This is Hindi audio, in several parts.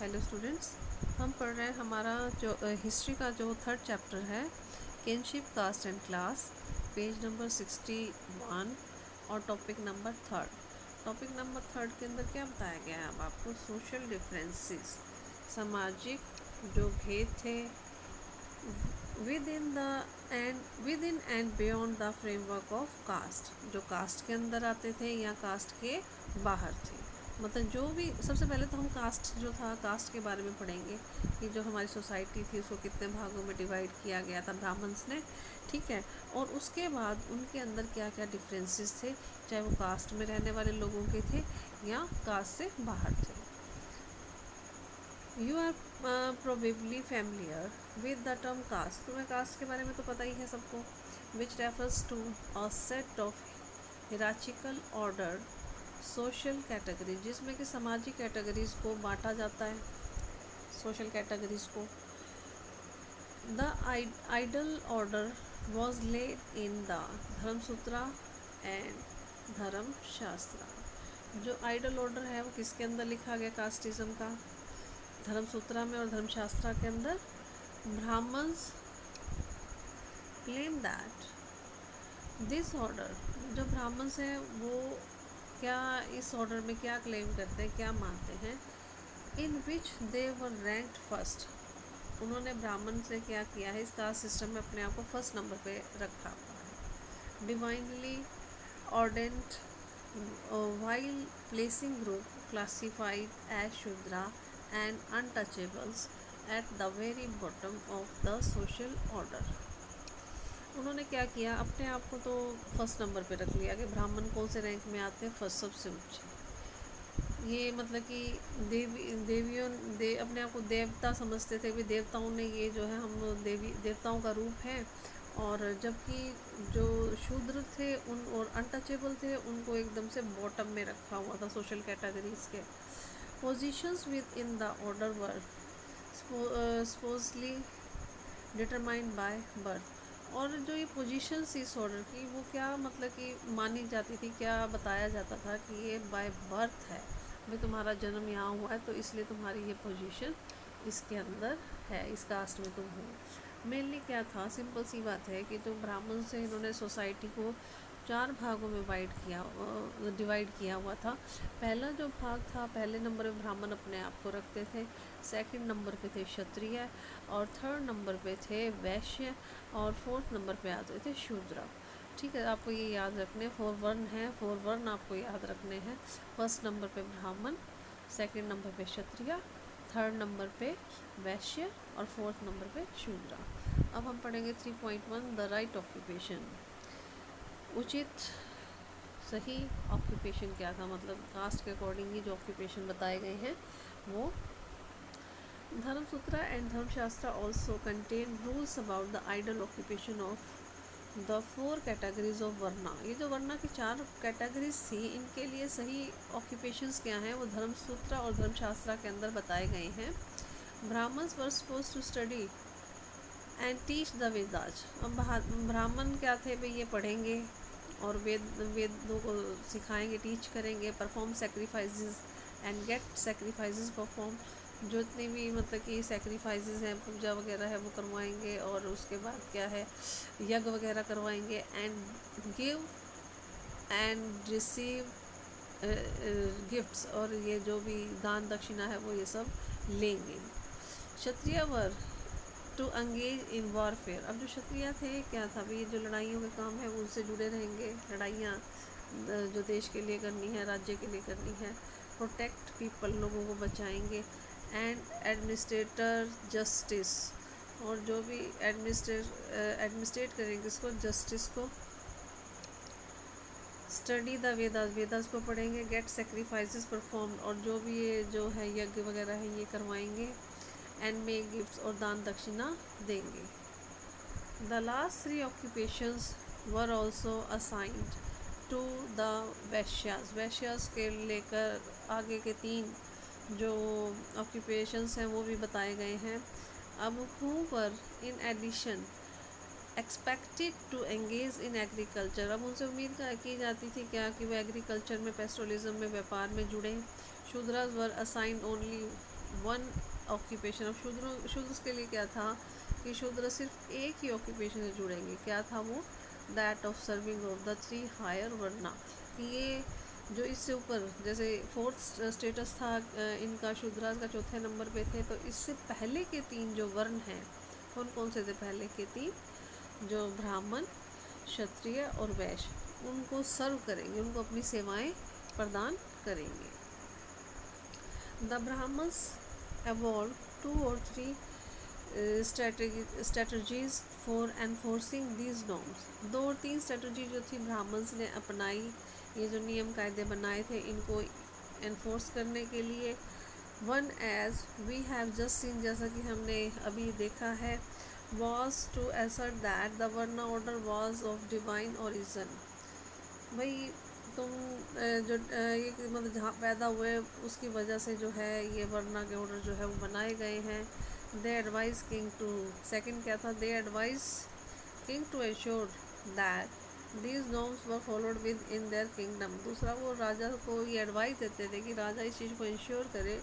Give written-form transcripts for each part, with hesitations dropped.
हेलो स्टूडेंट्स, हम पढ़ रहे हैं हमारा जो हिस्ट्री का जो थर्ड चैप्टर है, kinship caste and class, page number 61 और टॉपिक नंबर थर्ड के अंदर क्या बताया गया है। अब आपको सोशल डिफरेंसेस, सामाजिक जो भेद थे within and beyond the framework of caste, जो कास्ट के अंदर आते थे या कास्ट के बाहर थे। मतलब जो भी, सबसे पहले तो हम कास्ट जो था, कास्ट के बारे में पढ़ेंगे कि जो हमारी सोसाइटी थी उसको कितने भागों में डिवाइड किया गया था ब्राह्मण्स ने, ठीक है। और उसके बाद उनके अंदर क्या क्या डिफरेंसेस थे, चाहे वो कास्ट में रहने वाले लोगों के थे या कास्ट से बाहर थे। You are probably familiar with the term caste, तुम्हें कास्ट के बारे में तो पता ही है सबको, which refers to a set of hierarchical order social categories, जिसमें कि सामाजिक कैटेगरीज को बांटा जाता है, सोशल कैटेगरीज को। The ideal order was laid in the Dharmasutra and Dharmashastra. जो आइडल ऑर्डर है वो किसके अंदर लिखा गया कास्टिज्म का? धर्मसूत्रा में और धर्मशास्त्रा के अंदर। Brahmans claim that this order, जो ब्राह्मण्स हैं वो क्या इस ऑर्डर में क्या क्लेम करते हैं, क्या मानते हैं? इन विच दे वर रैंक्ड फर्स्ट, उन्होंने ब्राह्मण से क्या किया है, इस कास्ट सिस्टम में अपने आप को फर्स्ट नंबर पे रखा हुआ है। Divinely ordained while placing group classified as Shudra and untouchables at the very bottom of the social order. उन्होंने क्या किया, अपने आप को तो फर्स्ट नंबर पे रख लिया कि ब्राह्मण कौन से रैंक में आते हैं, फर्स्ट सबसे ऊंचे। ये मतलब कि देवियों अपने आप को देवता समझते थे कि देवताओं ने ये जो है, हम देवताओं का रूप है। और जबकि जो शूद्र थे उन और अनटचेबल थे, उनको एकदम से बॉटम में रखा हुआ था सोशल कैटेगरीज के। Positions with in the order were supposedly determined by birth, और जो ये पोजीशंस इस ऑर्डर की वो क्या मतलब कि मानी जाती थी, क्या बताया जाता था कि ये बाय बर्थ है, भाई तुम्हारा जन्म यहाँ हुआ है तो इसलिए तुम्हारी ये पोजीशन इसके अंदर है, इस कास्ट में तुम हो। मेनली क्या था, सिंपल सी बात है कि जो ब्राह्मण से इन्होंने सोसाइटी को 4 भागों में डिवाइड किया हुआ था। पहला जो भाग था, पहले नंबर पे ब्राह्मण अपने आप को रखते थे, सेकंड नंबर पे थे क्षत्रिय, और थर्ड नंबर पे थे वैश्य, और फोर्थ नंबर पे आते थे शूद्र। ठीक है, आपको ये याद रखने, 4 वर्ण हैं, 4 वर्ण आपको याद रखने हैं। फर्स्ट नंबर पे ब्राह्मण, सेकंड नंबर पे क्षत्रिय, थर्ड नंबर पे वैश्य और फोर्थ नंबर पे शूद्र। अब हम पढ़ेंगे 3.1 द राइट ऑक्यूपेशन। उचित सही ऑक्यूपेशन क्या था, मतलब कास्ट के अकॉर्डिंग ही जो ऑक्यूपेशन बताए गए हैं वो। Dharmasutra and Dharmashastra also contain rules about the ideal occupation of the 4 categories of varna. ये जो वर्ना की 4 कैटेगरीज थी, इनके लिए सही ऑक्यूपेशंस क्या हैं वो धर्मसूत्र और धर्मशास्त्र के अंदर बताए गए हैं। Brahmans were suppose to study and teach the Vedas. अब ब्राह्मण क्या थे भाई, ये पढ़ेंगे और वेदों को सिखाएंगे, टीच करेंगे, perform sacrifices and get sacrifices perform, जो इतनी भी मतलब कि सेक्रीफाइसेस हैं, पूजा वगैरह है वो करवाएंगे, और उसके बाद क्या है, यज्ञ वगैरह करवाएंगे, and give and receive gifts, और ये जो भी दान दक्षिणा है वो ये सब लेंगे। क्षत्रिय वर टू एंगेज इन वॉरफेयर। अब जो क्षत्रिय थे क्या था भाई, जो लड़ाइयों के काम है वो उनसे जुड़े रहेंगे, लड़ाइयाँ जो देश के लिए करनी है, राज्य के लिए करनी है। प्रोटेक्ट पीपल, लोगों को बचाएंगे। एंड एडमिनिस्ट्रेटर जस्टिस, और जो भी एडमिनिस्ट्रेट करेंगे इसको, जस्टिस को। स्टडी द वेदास, वेदास को पढ़ेंगे। गेट सेक्रीफाइसेस परफॉर्म, और जो भी ये जो है यज्ञ वगैरह है ये करवाएंगे। एंड मेक गिफ्ट्स, और दान दक्षिणा देंगे। The last 3 occupations were also assigned to the Vaishyas. Vaishyas के लेकर आगे के 3 जो ऑक्यूपेशंस हैं वो भी बताए गए हैं। अब who were in addition expected to engage in agriculture, अब उनसे उम्मीद की जाती थी कि वो एग्रीकल्चर में, पेस्टोलिज्म में, व्यापार में जुड़े। शूद्रास वर असाइंड ओनली वन ऑक्यूपेशन। अब शूद्र के लिए क्या था कि शूद्र सिर्फ एक ही ऑक्यूपेशन से जुड़ेंगे, क्या था वो, that of serving of the 3 higher varna. ये जो इससे ऊपर जैसे फोर्थ स्टेटस था इनका शूद्रास का चौथे नंबर पे थे, तो इससे पहले के 3 जो वर्ण हैं, कौन कौन से थे पहले के 3, जो ब्राह्मण, क्षत्रिय और वैश्य, उनको सर्व करेंगे, उनको अपनी सेवाएं प्रदान करेंगे। The Brahmans evolved 2 or 3 strategies for enforcing these norms। 2 और 3 स्ट्रेटजी जो थी ब्राह्मण्स ने अपनाई, ये जो नियम कायदे बनाए थे इनको एनफोर्स करने के लिए। One as we have just seen, जैसा कि हमने अभी देखा है, was to assert that the Varna order was of divine origin। भाई तुम जो ये मतलब जहाँ पैदा हुए उसकी वजह से जो है ये वर्ना के ऑर्डर जो है वो बनाए गए हैं। They advise king to, second क्या था, they advise king to assure that these norms were followed within their kingdom. दूसरा वो राजा को ये एडवाइस देते थे कि राजा इस चीज़ को इंश्योर करे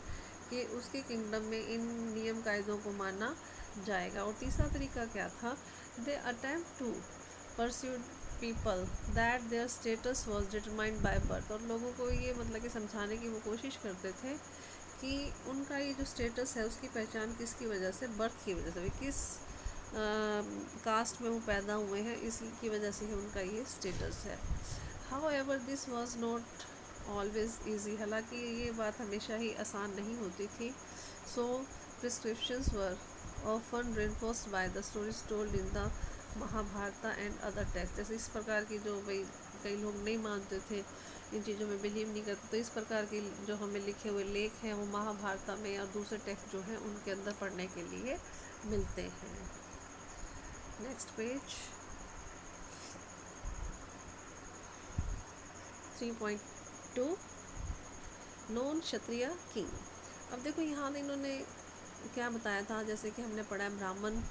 कि उसके किंगडम में इन नियम कायदों को माना जाएगा। और तीसरा तरीका क्या था, they attempt to persuade people that their status was determined by birth. और लोगों को ये मतलब कि समझाने की वो कोशिश करते थे कि उनका ये जो स्टेटस है उसकी पहचान किसकी वजह से, बर्थ की वजह से, किस कास्ट में वो पैदा हुए हैं इसकी वजह से ही उनका ये स्टेटस है। However this was not always easy, हालांकि ये बात हमेशा ही आसान नहीं होती थी। So prescriptions were often reinforced by the stories told in the Mahabharata and other text. जैसे इस प्रकार की जो भाई कई लोग नहीं मानते थे, इन चीज़ों में बिलीव नहीं करते, तो इस प्रकार की जो हमें लिखे हुए लेख हैं वो महाभारत में और दूसरे टेक्स्ट जो हैं उनके अंदर पढ़ने के लिए मिलते हैं। नेक्स्ट पेज 3.2 नॉन क्षत्रिय किंग। अब देखो यहाँ इन्होंने क्या बताया था, जैसे कि हमने पढ़ा है ब्राह्मण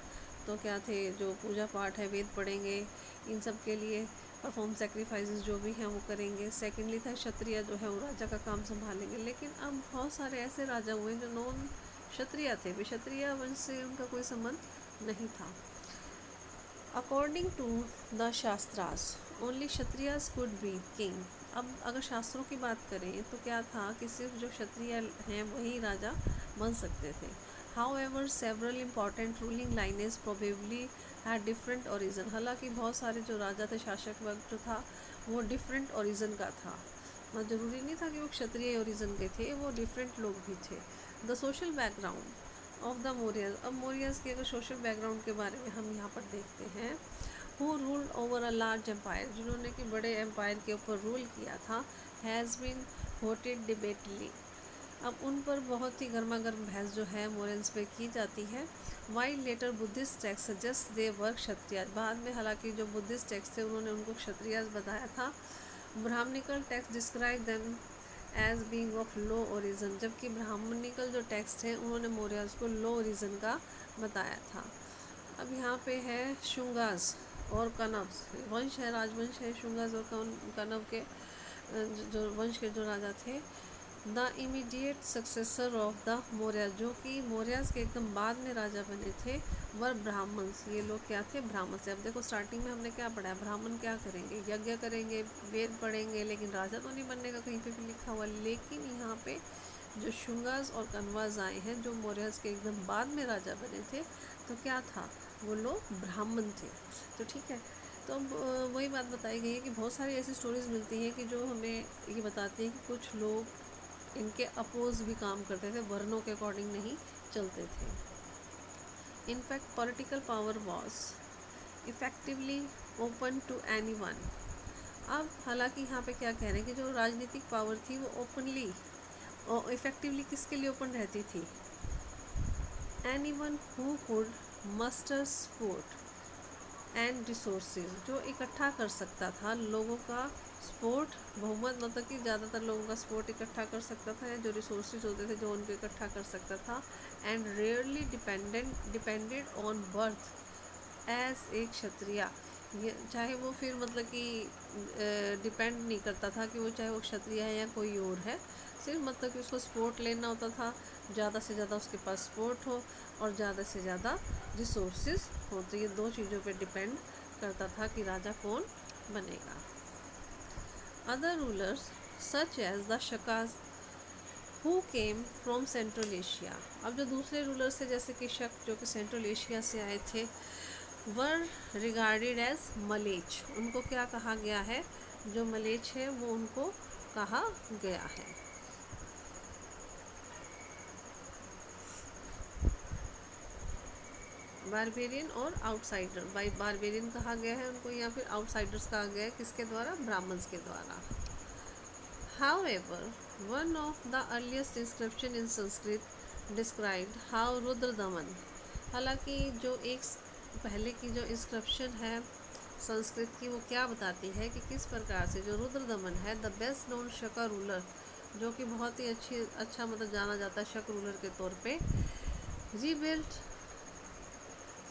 तो क्या थे, जो पूजा पाठ है वेद पढ़ेंगे, इन सब के लिए परफॉर्म सेक्रीफाइसेस जो भी हैं वो करेंगे। सेकेंडली था क्षत्रिय जो है वो राजा का काम संभालेंगे। लेकिन अब बहुत सारे ऐसे राजा हुए जो नॉन क्षत्रिय थे, क्षत्रिय वंश से उनका कोई संबंध नहीं था। According to the Shastras only Kshatriyas could be king. अब अगर शास्त्रों की बात करें तो क्या था कि सिर्फ जो क्षत्रिय हैं वही राजा बन सकते थे। However, several important ruling lineages probably had different origin। हालांकि बहुत सारे जो राजा थे, शासक वर्ग जो था वो डिफरेंट ओरिजिन का था, मतलब ज़रूरी नहीं था कि वो क्षत्रिय ओरिजिन के थे, वो डिफरेंट लोग भी थे। The social background of the Mauryas. अब मौर्यज के अगर सोशल बैकग्राउंड के बारे में हम यहाँ पर देखते हैं, who ruled over a large empire, जिन्होंने कि बड़े एम्पायर के ऊपर रूल किया था, हैज़ बीन वोटेड डिबेटली। अब उन पर बहुत ही गर्मा गर्म बहस जो है मौर्यंस पे की जाती है। While later Buddhist text suggest they were Kshatriya. बाद में हालांकि जो बुद्धिस्ट टेक्स्ट थे उन्होंने उनको क्षत्रिय बताया था। Brahmanical text describe them as being of low origin, जबकि ब्राह्मणिकल जो टेक्स्ट है उन्होंने मौर्यस को लो ओरिजिन का बताया था। अब यहाँ पे है शुंगास और कनव वंश है, राजवंश है शुंगास और कनव के जो वंश के जो राजा थे। The immediate successor of the Maurya, जो कि मौर्यस के एकदम बाद में राजा बने थे, वर ब्राह्मण्स। ये लोग क्या थे, ब्राह्मण से। अब देखो स्टार्टिंग में हमने क्या पढ़ा है, ब्राह्मण क्या करेंगे, यज्ञ करेंगे, वेद पढ़ेंगे, लेकिन राजा तो नहीं बनने का कहीं पे भी लिखा हुआ। लेकिन यहाँ पे जो शुंगास और कन्वास आए हैं जो मौर्यस के एकदम बाद में राजा बने थे, तो क्या था, वो लोग ब्राह्मण थे। तो ठीक है, तो अब वही बात बताई गई है कि बहुत सारी ऐसी स्टोरीज मिलती हैं कि जो हमें ये बताती हैं कि कुछ लोग इनके अपोज भी काम करते थे, वर्णों के अकॉर्डिंग नहीं चलते थे। In fact political power was effectively open to anyone. अब हालांकि यहाँ पे क्या कह रहे हैं कि जो राजनीतिक पावर थी वो ओपनली और इफेक्टिवली किसके लिए ओपन रहती थी, anyone who could muster support and resources, जो इकट्ठा कर सकता था लोगों का सपोर्ट, बहुमत, मतलब कि ज़्यादातर लोगों का सपोर्ट इकट्ठा कर सकता था, या जो रिसोर्सेज होते थे जो उनको इकट्ठा कर सकता था। And rarely depended on birth as a Kshatriya, चाहे वो फिर मतलब कि डिपेंड नहीं करता था कि वो चाहे वो क्षत्रिय है या कोई और है, सिर्फ मतलब कि उसको सपोर्ट लेना होता था, ज़्यादा से ज़्यादा उसके पास सपोर्ट हो और ज़्यादा से ज़्यादा रिसोर्सेज हो। तो ये दो चीज़ों पे डिपेंड करता था कि राजा कौन बनेगा। Other rulers such as the Shakas who came from Central Asia. अब जो दूसरे रूलर्स थे जैसे कि शक जो कि सेंट्रल एशिया से आए थे, वर रिगार्डेड एज मलेच। उनको क्या कहा गया है, जो मलेच है वो उनको कहा गया है। बारबेरियन और आउटसाइडर, बाई बारबेरियन कहा गया है उनको या फिर आउटसाइडर्स कहा गया है, किसके द्वारा, ब्राह्मण्स के द्वारा। However, one of the earliest inscription in Sanskrit described how Rudradaman, हालांकि जो एक पहले की जो इंस्क्रिप्शन है संस्कृत की वो क्या बताती है कि किस प्रकार से जो रुद्रदमन है, द बेस्ट नोन शक रूलर, जो कि बहुत ही अच्छा मतलब जाना जाता है शक रूलर के तौर पे, रीबिल्ट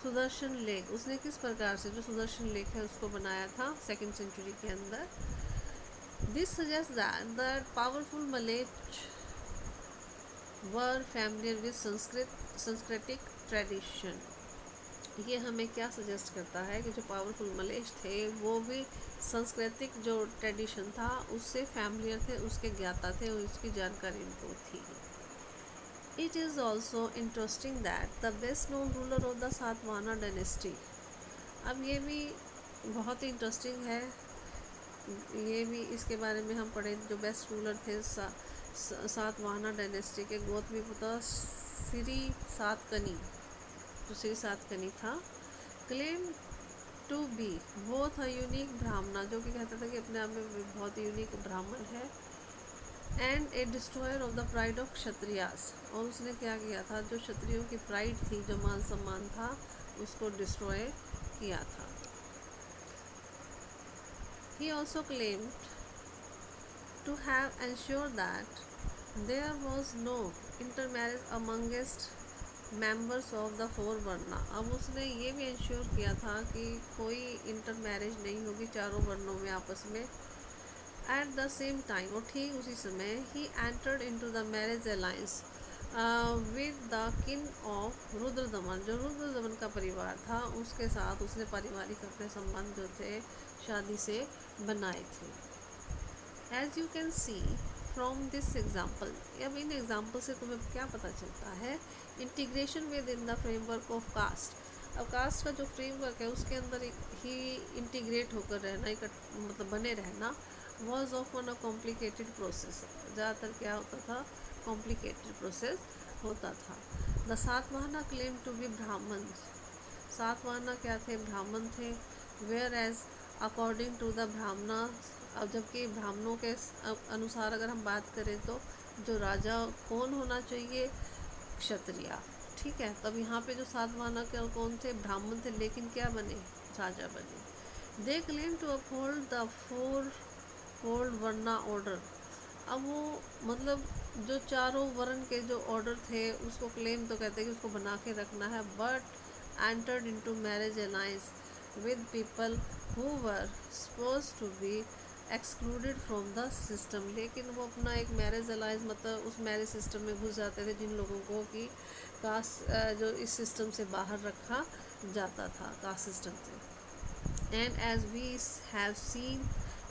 सुदर्शन लेक, उसने किस प्रकार से जो सुदर्शन लेक है उसको बनाया था 2nd सेंचुरी के अंदर। This suggest that powerful mleccha were familiar with Sanskritic tradition. ये हमें क्या सजेस्ट करता है कि जो पावरफुल मलेच थे वो भी सांस्कृतिक जो ट्रेडिशन था उससे फैमिलियर थे, उसके ज्ञाता थे और उसकी जानकारी उनको थी। It is also interesting that the best known ruler of the Satavahana dynasty, अब ये भी बहुत ही इंटरेस्टिंग है, ये भी इसके बारे में हम पढ़े, जो बेस्ट रूलर थे सातवाहना डायनेस्टी के, गौतमीपुत्र श्री सातकनी, जो श्री सातकनी था, claim to be both a unique Brahmana, जो कि कहता था कि अपने आप में बहुत यूनिक ब्राह्मण है, and A destroyer of the pride of Kshatriyas, और उसने क्या किया था, जो क्षत्रियों की प्राइड थी, जो मान सम्मान था, उसको डिस्ट्रॉय किया था। He also claimed to have ensured that there was no intermarriage amongst members of the four वर्णा, अब उसने ये भी इंश्योर किया था कि कोई इंटर मैरिज नहीं होगी चारों वर्णों में आपस में। एट द सेम टाइम, और ठीक उसी समय, he entered into the marriage alliance with the किन ऑफ रुद्रदमन, जो रुद्रदमन का परिवार था उसके साथ उसने पारिवारिक अपने संबंध जो थे शादी से बनाए थे। As you can see from this example, अब इन एग्जाम्पल से तुम्हें क्या पता चलता है, integration within the framework of caste, अब कास्ट का जो फ्रेमवर्क है उसके अंदर ही इंटीग्रेट होकर रहना, मतलब बने रहना, was often a complicated process, ज़्यादातर क्या होता था, कॉम्प्लिकेटेड प्रोसेस होता था। The Satavahana claim to be Brahman, Satavahana क्या थे, ब्राह्मण थे। Whereas according to the Brahmana, अब जबकि ब्राह्मणों के अनुसार अगर हम बात करें तो जो राजा कौन होना चाहिए, क्षत्रिय, ठीक है। तब यहाँ पे जो सातवाहना के कौन थे, ब्राह्मण थे, लेकिन क्या बने, राजा बने। They claim to uphold the fold varna order, अब वो मतलब जो चारों वर्ण के जो ऑर्डर थे उसको क्लेम तो कहते हैं कि उसको बना के रखना है, but entered into marriage alliance with people who were suppose to be excluded from the system, लेकिन वो अपना एक मैरिज अलायंस मतलब उस मैरिज सिस्टम में घुस जाते थे जिन लोगों को कि कास्ट जो इस सिस्टम से बाहर रखा जाता था, कास्ट सिस्टम से। And as we have seen,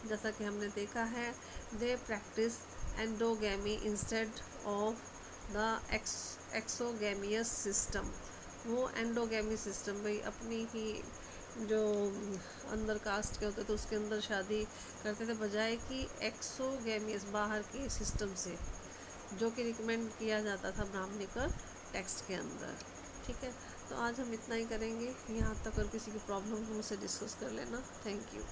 जैसा कि हमने देखा है, they practice endogamy instead of the exogamous system, वो एंडोगैमी सिस्टम भाई अपनी ही जो अंदर कास्ट के होते थे उसके अंदर शादी करते थे, बजाय कि एक्सोगैमियस बाहर के सिस्टम से, जो कि रिकमेंड किया जाता था ब्राह्मणिकल टेक्स्ट के अंदर, ठीक है। तो आज हम इतना ही करेंगे, यहाँ तक अगर किसी की प्रॉब्लम हो मुझसे डिस्कस कर लेना। Thank you.